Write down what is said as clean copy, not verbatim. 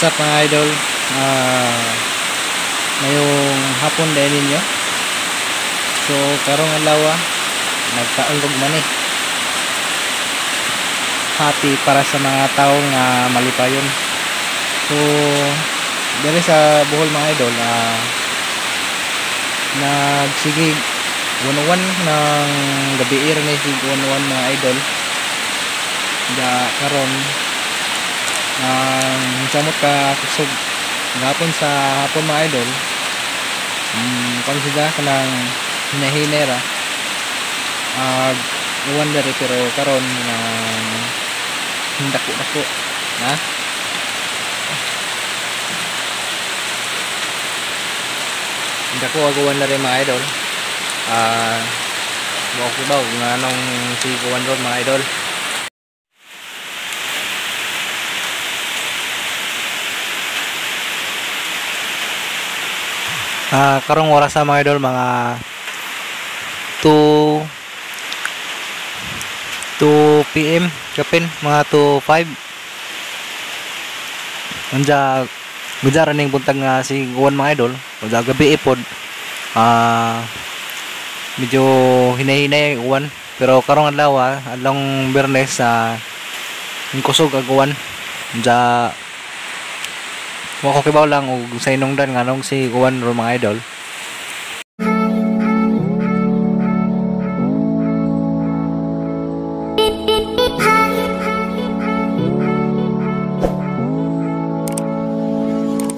What's up mga idol? Ngayong hapon din ninyo. So karong adlaw nagkaulog man happy para sa mga taong malipayon. So dali sa Bohol mga idol, nagsigig 101 ng gabi ni sig 101 mga idol. Karon samot ka kusog gapon sa hapon mga idol. Kung sila kanang hinahinera uwan dari pero karon dako na dako agawan na rin mga idol. Okay ba nga nung si Kuwan Road mga idol. Karong oras sa mga idol mga 2 PM kapin mga 2:05 anja gudara ning buntag nga si Kuwan mga idol anja gabi ipod medyo hinay-hinay uwan pero karong adlaw adlong Biyernes kusog ang uwan anja wako kibaw lang og sa inungdan nga nung si Kuwan ro mga idol.